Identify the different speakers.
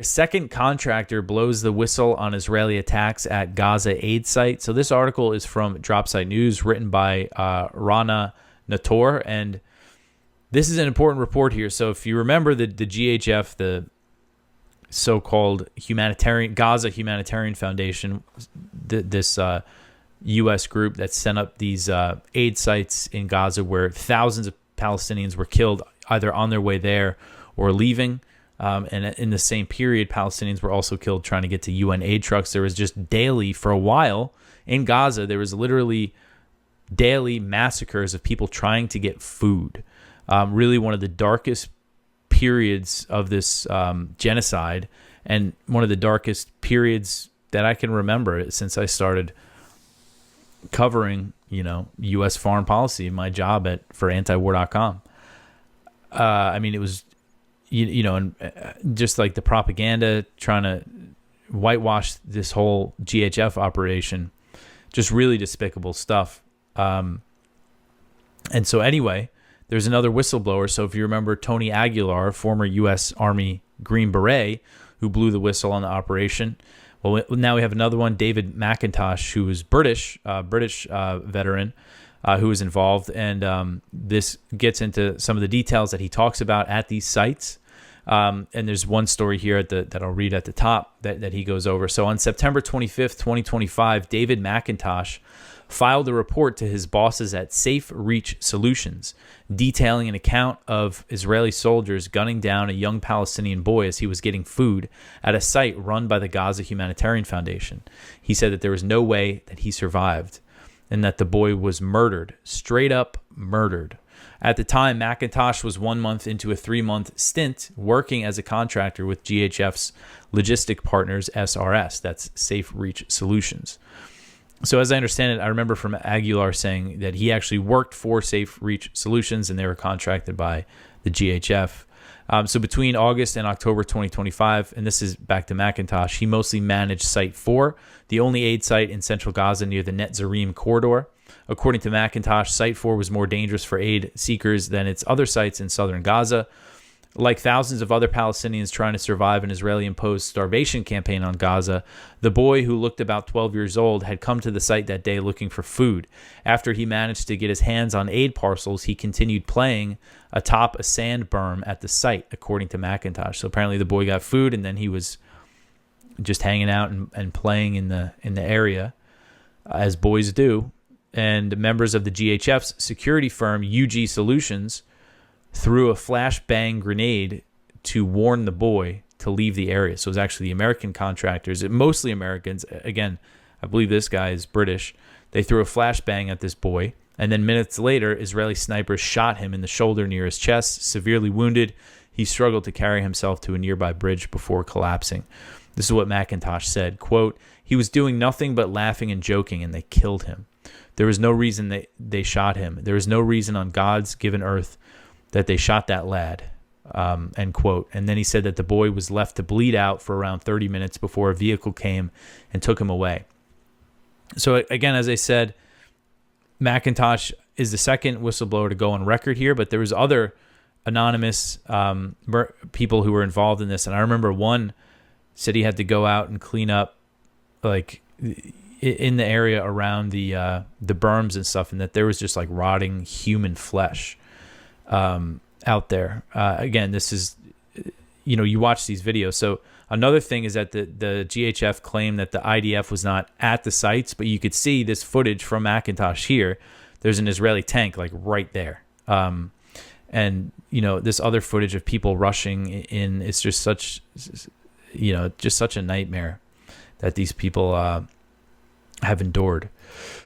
Speaker 1: Second contractor blows the whistle on Israeli attacks at Gaza aid site. So this article is from Dropsite News, written by Rana Nator, and this is an important report here. So if you remember the GHF, the so-called Gaza Humanitarian Foundation, this U.S. group that sent up these aid sites in Gaza where thousands of Palestinians were killed either on their way there or leaving. And in the same period, Palestinians were also killed trying to get to UN aid trucks. There was just daily, for a while, in Gaza, there was literally daily massacres of people trying to get food. Really one of the darkest periods of this genocide, and one of the darkest periods that I can remember since I started covering, U.S. foreign policy in my job for antiwar.com. I mean, it was... and just like the propaganda trying to whitewash this whole GHF operation, just really despicable stuff. And so anyway, there's another whistleblower. So if you remember Tony Aguilar, former U.S. Army Green Beret, who blew the whistle on the operation. Well, now we have another one, David McIntosh, who is British veteran, who was involved. And this gets into some of the details that he talks about at these sites. And there's one story here that I'll read at the top that he goes over. So on September 25th, 2025, David McIntosh filed a report to his bosses at Safe Reach Solutions, detailing an account of Israeli soldiers gunning down a young Palestinian boy as he was getting food at a site run by the Gaza Humanitarian Foundation. He said that there was no way that he survived and that the boy was murdered, straight up murdered. At the time, McIntosh was 1 month into a 3-month stint working as a contractor with GHF's logistic partners, SRS, that's Safe Reach Solutions. So as I understand it, I remember from Aguilar saying that he actually worked for Safe Reach Solutions and they were contracted by the GHF. So between August and October 2025, and this is back to McIntosh, he mostly managed Site 4, the only aid site in central Gaza near the Netzarim corridor. According to McIntosh, Site 4 was more dangerous for aid seekers than its other sites in southern Gaza. Like thousands of other Palestinians trying to survive an Israeli-imposed starvation campaign on Gaza, the boy, who looked about 12 years old, had come to the site that day looking for food. After he managed to get his hands on aid parcels, he continued playing atop a sand berm at the site, according to McIntosh. So apparently the boy got food, and then he was just hanging out and playing in the area, as boys do. And members of the GHF's security firm, UG Solutions, threw a flashbang grenade to warn the boy to leave the area. So it was actually the American contractors, mostly Americans. Again, I believe this guy is British. They threw a flashbang at this boy, and then minutes later, Israeli snipers shot him in the shoulder near his chest. Severely wounded, he struggled to carry himself to a nearby bridge before collapsing. This is what McIntosh said, quote, "He was doing nothing but laughing and joking, and they killed him. There was no reason they shot him. There is no reason on God's given earth that they shot that lad," end quote. And then he said that the boy was left to bleed out for around 30 minutes before a vehicle came and took him away. So again, as I said, McIntosh is the second whistleblower to go on record here, but there was other anonymous people who were involved in this. And I remember one said he had to go out and clean up like in the area around the berms and stuff, and that there was just like rotting human flesh out there. Again, this is, you watch these videos. So another thing is that the GHF claimed that the IDF was not at the sites, but you could see this footage from McIntosh here. There's an Israeli tank like right there. And, this other footage of people rushing in, it's just such, just such a nightmare that these people have endured.